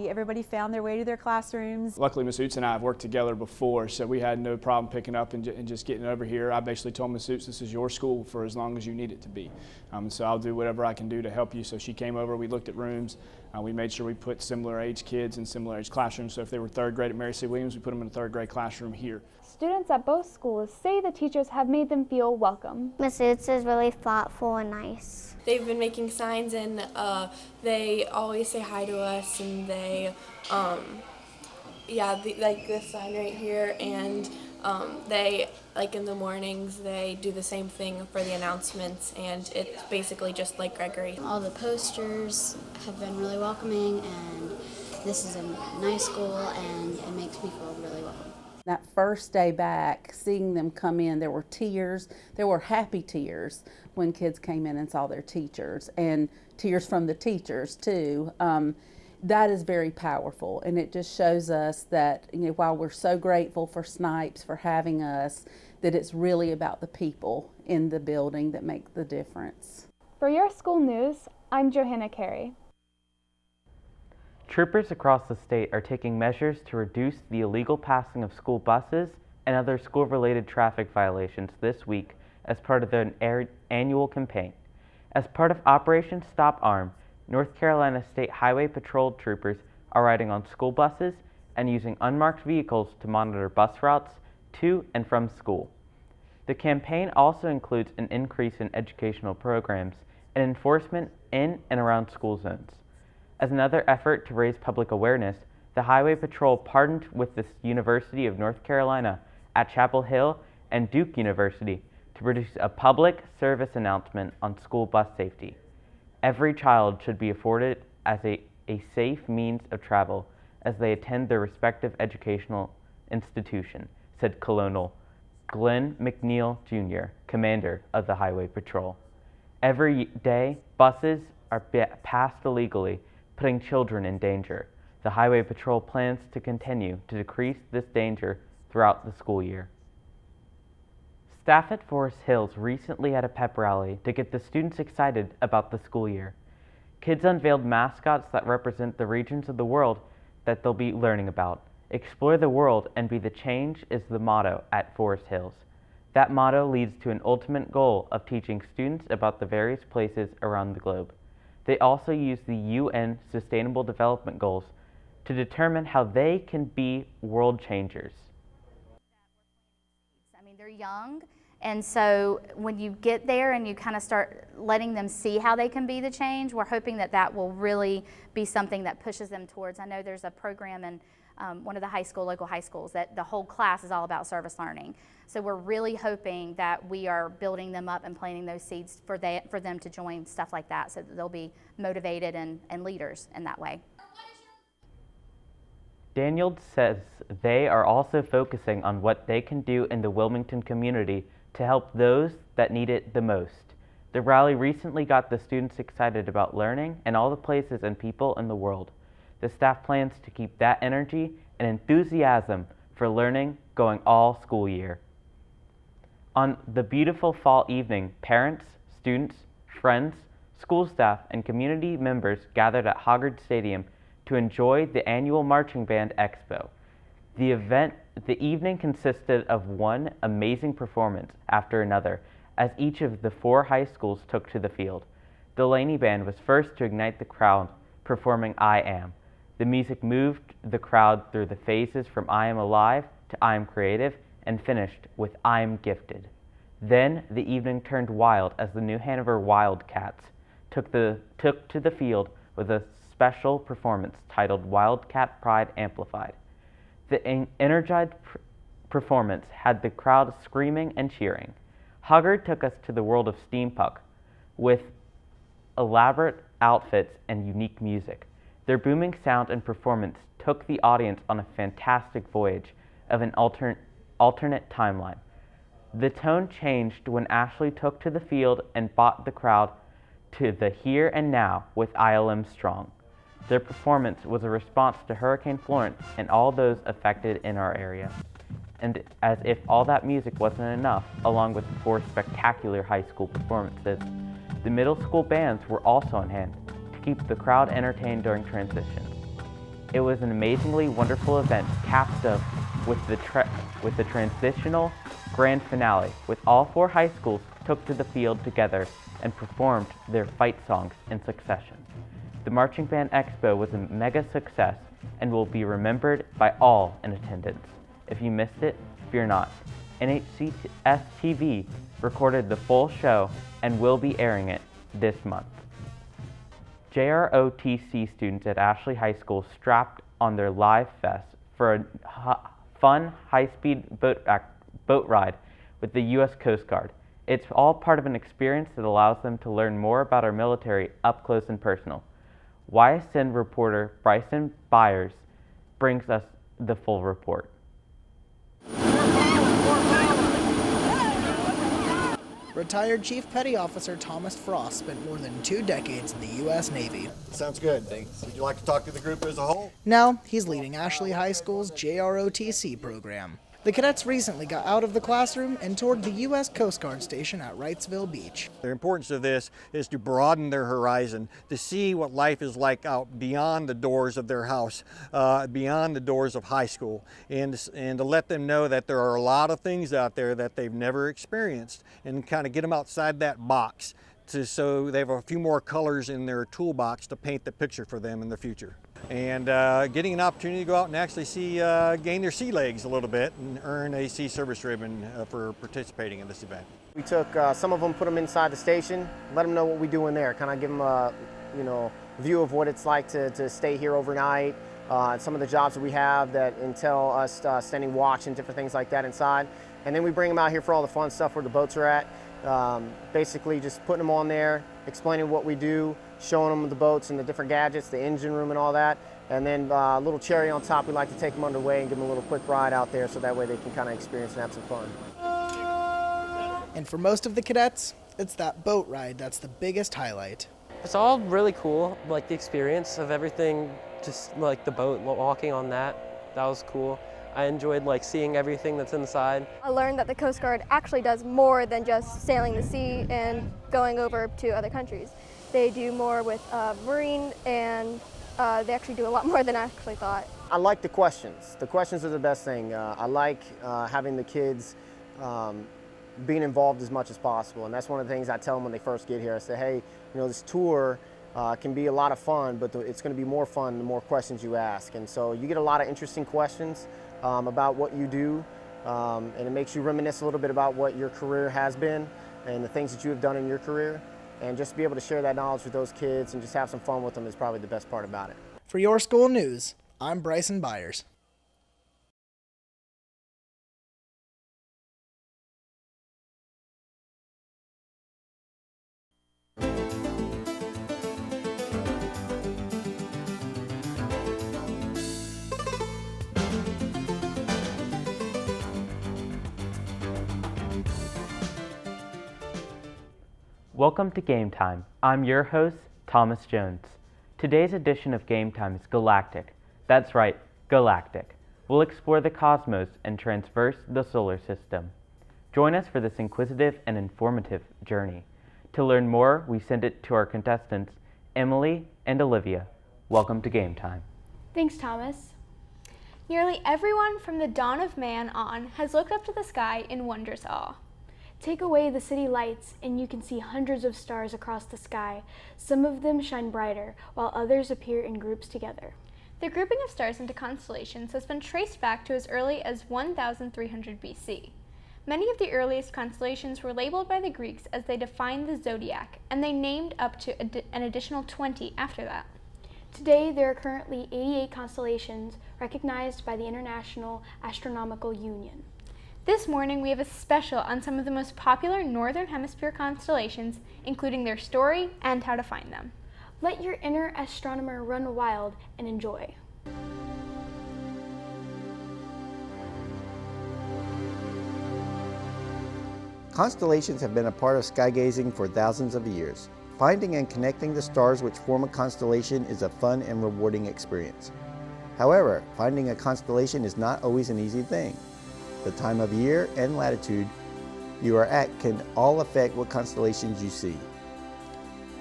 everybody found their way to their classrooms. Luckily, Ms. Oots and I have worked together before, so we had no problem picking up and just getting over here. I basically told Ms. Oots, this is your school for as long as you need it to be. So I'll do whatever I can do to help you. So she came over, we looked at rooms, we made sure we put similar age kids in similar age classrooms. So if they were third grade at Mary C. Williams, we put them in a third grade classroom here. Students at both schools say the teachers have made them feel welcome. Ms. Oots is really thoughtful and nice. They've been making signs, and they always say hi to us, and they, like this sign right here, and they, like in the mornings, they do the same thing for the announcements, and it's basically just like Gregory. All the posters have been really welcoming, and this is a nice school, and it makes me feel really welcome. That first day back, seeing them come in, there were tears. There were happy tears when kids came in and saw their teachers, and tears from the teachers too. that is very powerful, and it just shows us that, you know, while we're so grateful for Snipes for having us, that it's really about the people in the building that make the difference. For Your School News, I'm Johanna Carey. Troopers across the state are taking measures to reduce the illegal passing of school buses and other school-related traffic violations this week as part of their annual campaign. As part of Operation Stop Arm, North Carolina State Highway Patrol troopers are riding on school buses and using unmarked vehicles to monitor bus routes to and from school. The campaign also includes an increase in educational programs and enforcement in and around school zones. As another effort to raise public awareness, the Highway Patrol partnered with the University of North Carolina at Chapel Hill and Duke University to produce a public service announcement on school bus safety. Every child should be afforded as a safe means of travel as they attend their respective educational institution, said Colonel Glenn McNeil Jr., commander of the Highway Patrol. Every day, buses are passed illegally, putting children in danger. The Highway Patrol plans to continue to decrease this danger throughout the school year. Staff at Forest Hills recently had a pep rally to get the students excited about the school year. Kids unveiled mascots that represent the regions of the world that they'll be learning about. Explore the world and be the change is the motto at Forest Hills. That motto leads to an ultimate goal of teaching students about the various places around the globe. They also use the UN Sustainable Development Goals to determine how they can be world changers. I mean, they're young, and so when you get there and you kind of start letting them see how they can be the change, we're hoping that that will really be something that pushes them towards. I know there's a program in one of the local high schools that the whole class is all about service learning. So we're really hoping that we are building them up and planting those seeds for them to join stuff like that, so that they'll be motivated and leaders in that way. Daniels says they are also focusing on what they can do in the Wilmington community to help those that need it the most. The rally recently got the students excited about learning and all the places and people in the world. The staff plans to keep that energy and enthusiasm for learning going all school year. On the beautiful fall evening, parents, students, friends, school staff, and community members gathered at Hoggard Stadium to enjoy the annual Marching Band Expo. The evening consisted of one amazing performance after another as each of the 4 high schools took to the field. The Laney Band was first to ignite the crowd, performing I Am. The music moved the crowd through the phases from I Am Alive to I Am Creative and finished with I Am Gifted. Then the evening turned wild as the New Hanover Wildcats took to the field with a special performance titled Wildcat Pride Amplified. The energized performance had the crowd screaming and cheering. Hoggard took us to the world of steampunk with elaborate outfits and unique music. Their booming sound and performance took the audience on a fantastic voyage of an alternate timeline. The tone changed when Ashley took to the field and brought the crowd to the here and now with ILM Strong. Their performance was a response to Hurricane Florence and all those affected in our area. And as if all that music wasn't enough, along with the 4 spectacular high school performances, the middle school bands were also on hand to keep the crowd entertained during transitions. It was an amazingly wonderful event, capped off with the transitional grand finale, with all 4 high schools took to the field together and performed their fight songs in succession. The Marching Band Expo was a mega success and will be remembered by all in attendance. If you missed it, fear not. NHCS TV recorded the full show and will be airing it this month. JROTC students at Ashley High School strapped on their live vests for a fun, high-speed boat ride with the U.S. Coast Guard. It's all part of an experience that allows them to learn more about our military up close and personal. YSN reporter Bryson Byers brings us the full report. Retired Chief Petty Officer Thomas Frost spent more than 2 decades in the U.S. Navy. Sounds good. Would you like to talk to the group as a whole? Now, he's leading Ashley High School's JROTC program. The cadets recently got out of the classroom and toured the U.S. Coast Guard station at Wrightsville Beach. The importance of this is to broaden their horizon, to see what life is like out beyond the doors of their house, beyond the doors of high school, and to let them know that there are a lot of things out there that they've never experienced, and kind of get them outside that box so they have a few more colors in their toolbox to paint the picture for them in the future. And getting an opportunity to go out and actually gain their sea legs a little bit and earn a sea service ribbon for participating in this event. We took some of them, put them inside the station, let them know what we do in there, kind of give them a view of what it's like to stay here overnight, some of the jobs that we have that entail us standing watch and different things like that inside. And then we bring them out here for all the fun stuff where the boats are at. Basically just putting them on there, explaining what we do, showing them the boats and the different gadgets, the engine room and all that. And then a little cherry on top, we like to take them underway and give them a little quick ride out there so that way they can kind of experience and have some fun. And for most of the cadets, it's that boat ride that's the biggest highlight. It's all really cool, like the experience of everything, just like the boat, walking on that was cool. I enjoyed seeing everything that's inside. I learned that the Coast Guard actually does more than just sailing the sea and going over to other countries. They do more with marine, and they actually do a lot more than I actually thought. I like the questions. The questions are the best thing. I like having the kids being involved as much as possible, and that's one of the things I tell them when they first get here. I say, hey, this tour can be a lot of fun, but it's going to be more fun the more questions you ask. And so you get a lot of interesting questions about what you do, and it makes you reminisce a little bit about what your career has been and the things that you have done in your career. And just be able to share that knowledge with those kids and just have some fun with them is probably the best part about it. For Your School News, I'm Bryson Byers. Welcome to Game Time. I'm your host, Thomas Jones. Today's edition of Game Time is galactic. That's right, galactic. We'll explore the cosmos and traverse the solar system. Join us for this inquisitive and informative journey. To learn more, we send it to our contestants, Emily and Olivia. Welcome to Game Time. Thanks, Thomas. Nearly everyone from the dawn of man on has looked up to the sky in wondrous awe. Take away the city lights and you can see hundreds of stars across the sky. Some of them shine brighter, while others appear in groups together. The grouping of stars into constellations has been traced back to as early as 1300 BC. Many of the earliest constellations were labeled by the Greeks as they defined the zodiac, and they named up to an additional 20 after that. Today, there are currently 88 constellations recognized by the International Astronomical Union. This morning, we have a special on some of the most popular Northern Hemisphere constellations, including their story and how to find them. Let your inner astronomer run wild and enjoy. Constellations have been a part of skygazing for thousands of years. Finding and connecting the stars which form a constellation is a fun and rewarding experience. However, finding a constellation is not always an easy thing. The time of year and latitude you are at can all affect what constellations you see.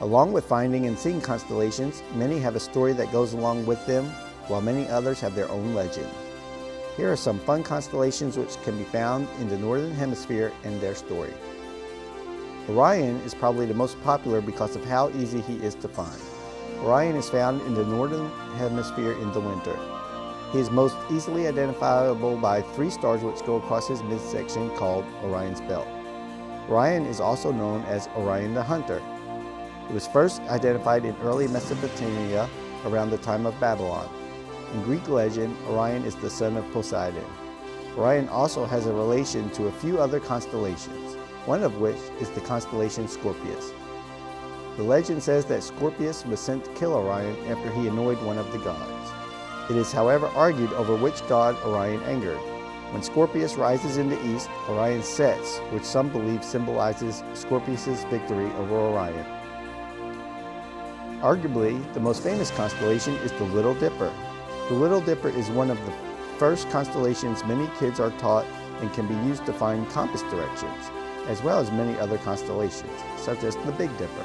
Along with finding and seeing constellations, many have a story that goes along with them, while many others have their own legend. Here are some fun constellations which can be found in the Northern Hemisphere and their story. Orion is probably the most popular because of how easy he is to find. Orion is found in the Northern Hemisphere in the winter. He is most easily identifiable by 3 stars which go across his midsection called Orion's Belt. Orion is also known as Orion the Hunter. It was first identified in early Mesopotamia around the time of Babylon. In Greek legend, Orion is the son of Poseidon. Orion also has a relation to a few other constellations, one of which is the constellation Scorpius. The legend says that Scorpius was sent to kill Orion after he annoyed one of the gods. It is, however, argued over which god Orion angered. When Scorpius rises in the east, Orion sets, which some believe symbolizes Scorpius' victory over Orion. Arguably, the most famous constellation is the Little Dipper. The Little Dipper is one of the first constellations many kids are taught and can be used to find compass directions, as well as many other constellations, such as the Big Dipper.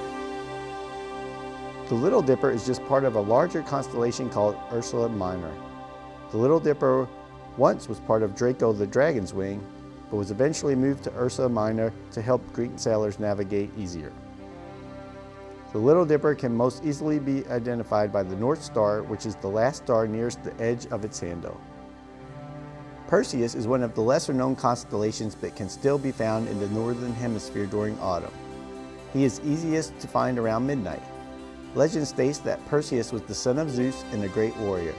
The Little Dipper is just part of a larger constellation called Ursa Minor. The Little Dipper once was part of Draco the Dragon's Wing, but was eventually moved to Ursa Minor to help Greek sailors navigate easier. The Little Dipper can most easily be identified by the North Star, which is the last star nearest the edge of its handle. Perseus is one of the lesser-known constellations but can still be found in the northern hemisphere during autumn. He is easiest to find around midnight. Legend states that Perseus was the son of Zeus and a great warrior.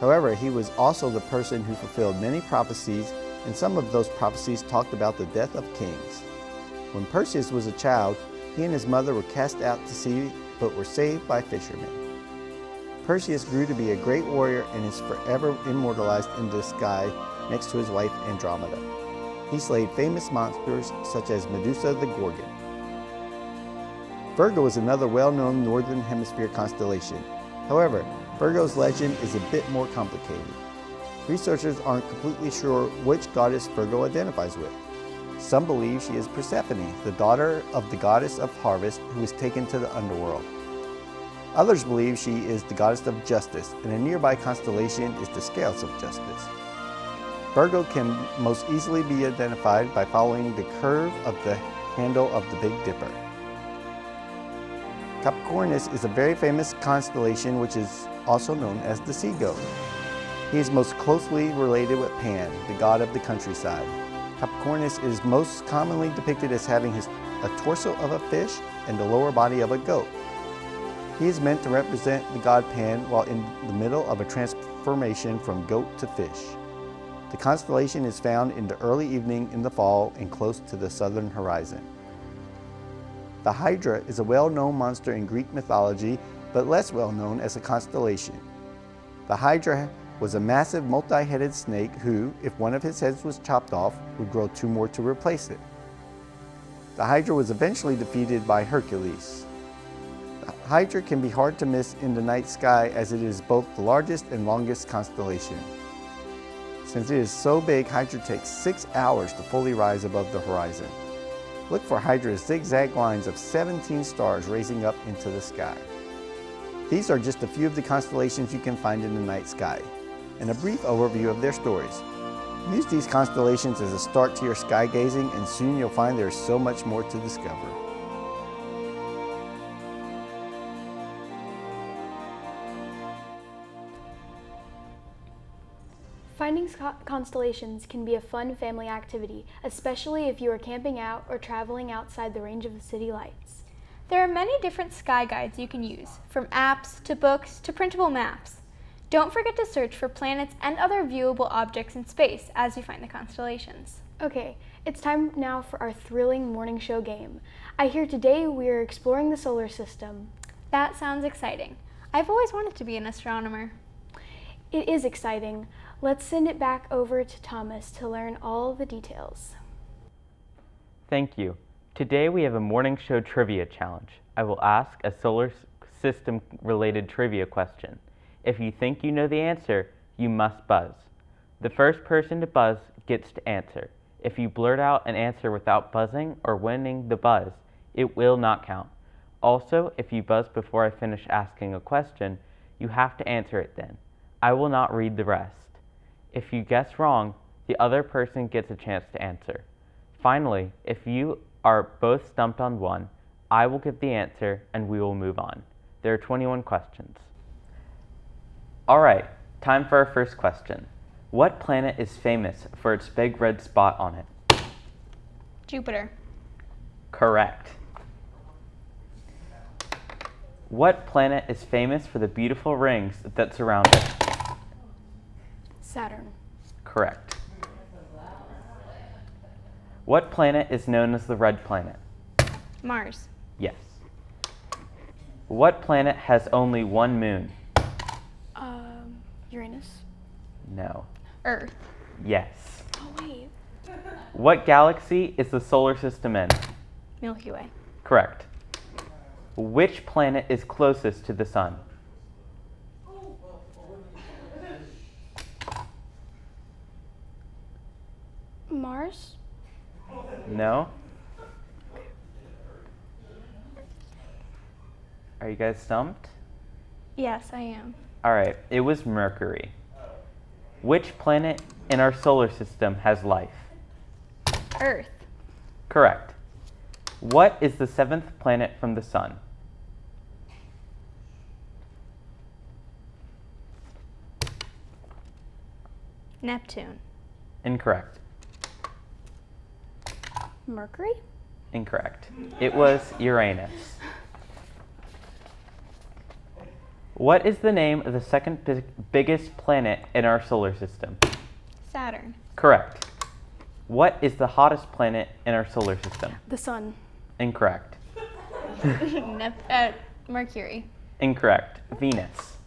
However, he was also the person who fulfilled many prophecies, and some of those prophecies talked about the death of kings. When Perseus was a child, he and his mother were cast out to sea but were saved by fishermen. Perseus grew to be a great warrior and is forever immortalized in the sky next to his wife Andromeda. He slayed famous monsters such as Medusa the Gorgon. Virgo is another well-known northern hemisphere constellation. However, Virgo's legend is a bit more complicated. Researchers aren't completely sure which goddess Virgo identifies with. Some believe she is Persephone, the daughter of the goddess of harvest who was taken to the underworld. Others believe she is the goddess of justice, and a nearby constellation is the Scales of Justice. Virgo can most easily be identified by following the curve of the handle of the Big Dipper. Capricornus is a very famous constellation which is also known as the Sea Goat. He is most closely related with Pan, the god of the countryside. Capricornus is most commonly depicted as having a torso of a fish and the lower body of a goat. He is meant to represent the god Pan while in the middle of a transformation from goat to fish. The constellation is found in the early evening in the fall and close to the southern horizon. The Hydra is a well-known monster in Greek mythology, but less well-known as a constellation. The Hydra was a massive multi-headed snake who, if one of his heads was chopped off, would grow two more to replace it. The Hydra was eventually defeated by Hercules. The Hydra can be hard to miss in the night sky as it is both the largest and longest constellation. Since it is so big, Hydra takes 6 hours to fully rise above the horizon. Look for Hydra's zigzag lines of 17 stars raising up into the sky. These are just a few of the constellations you can find in the night sky, and a brief overview of their stories. Use these constellations as a start to your sky gazing, and soon you'll find there's so much more to discover. Finding constellations can be a fun family activity, especially if you are camping out or traveling outside the range of the city lights. There are many different sky guides you can use, from apps to books to printable maps. Don't forget to search for planets and other viewable objects in space as you find the constellations. Okay, it's time now for our thrilling morning show game. I hear today we are exploring the solar system. That sounds exciting. I've always wanted to be an astronomer. It is exciting. Let's send it back over to Thomas to learn all the details. Thank you. Today we have a morning show trivia challenge. I will ask a solar system related trivia question. If you think you know the answer, you must buzz. The first person to buzz gets to answer. If you blurt out an answer without buzzing or winning the buzz, it will not count. Also, if you buzz before I finish asking a question, you have to answer it then. I will not read the rest. If you guess wrong, the other person gets a chance to answer. Finally, if you are both stumped on one, I will give the answer and we will move on. There are 21 questions. All right, time for our first question. What planet is famous for its big red spot on it? Jupiter. Correct. What planet is famous for the beautiful rings that surround it? Saturn. Correct. What planet is known as the red planet? Mars. Yes. What planet has only one moon? Uranus. No. Earth. Yes. What galaxy is the solar system in? Milky Way. Correct. Which planet is closest to the sun? Mars? No? Are you guys stumped? Yes, I am. All right, it was Mercury. Which planet in our solar system has life? Earth. Correct. What is the 7th planet from the sun? Neptune. Incorrect. Mercury? Incorrect. It was Uranus. What is the name of the second biggest planet in our solar system? Saturn. Correct. What is the hottest planet in our solar system? The sun. Incorrect. Mercury. Incorrect. Venus.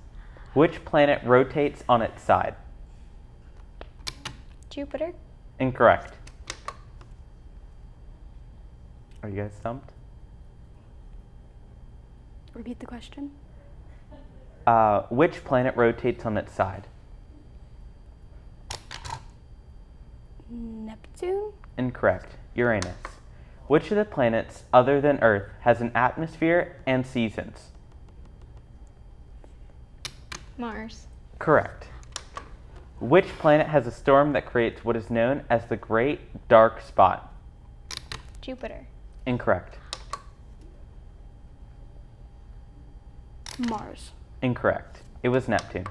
Which planet rotates on its side? Jupiter. Incorrect. Are you guys stumped? Repeat the question. Which planet rotates on its side? Neptune? Incorrect. Uranus. Which of the planets, other than Earth, has an atmosphere and seasons? Mars. Correct. Which planet has a storm that creates what is known as the Great Dark Spot? Jupiter. Incorrect. Mars. Incorrect. It was Neptune.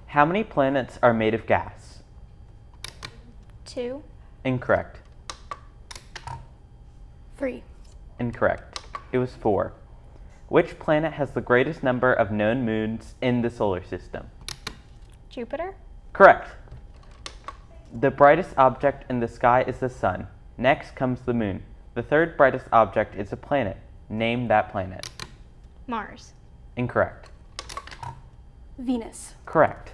How many planets are made of gas? 2. Incorrect. 3. Incorrect. It was 4. Which planet has the greatest number of known moons in the solar system? Jupiter. Correct. The brightest object in the sky is the sun. Next comes the moon. The third brightest object is a planet. Name that planet. Mars. Incorrect. Venus. Correct.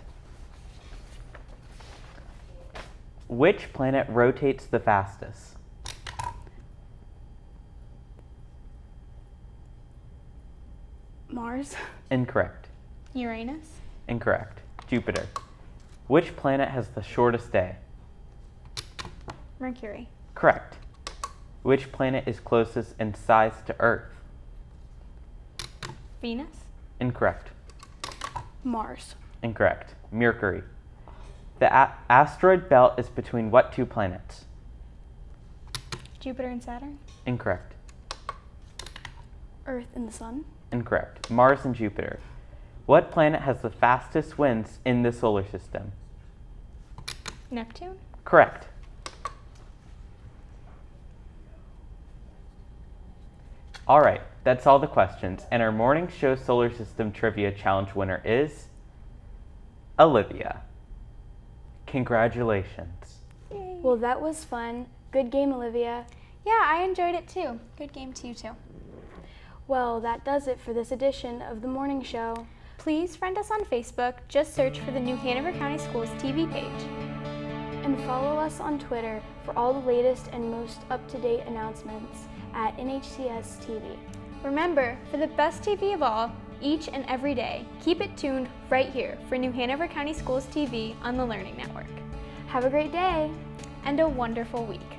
Which planet rotates the fastest? Mars. Incorrect. Uranus. Incorrect. Jupiter. Which planet has the shortest day? Mercury. Correct. Which planet is closest in size to Earth? Venus. Incorrect. Mars. Incorrect. Mercury. The asteroid belt is between what two planets? Jupiter and Saturn. Incorrect. Earth and the sun. Incorrect. Mars and Jupiter. What planet has the fastest winds in the solar system? Neptune. Correct. All right, that's all the questions, and our morning show solar system trivia challenge winner is Olivia. Congratulations. Yay. Well, that was fun. Good game, Olivia. Yeah, I enjoyed it too. Good game to you too. Well, that does it for this edition of the morning show. Please friend us on Facebook. Just search for the New Hanover County Schools TV page. And follow us on Twitter for all the latest and most up-to-date announcements at NHCS TV. Remember, for the best TV of all, each and every day, keep it tuned right here for New Hanover County Schools TV on the Learning Network. Have a great day and a wonderful week.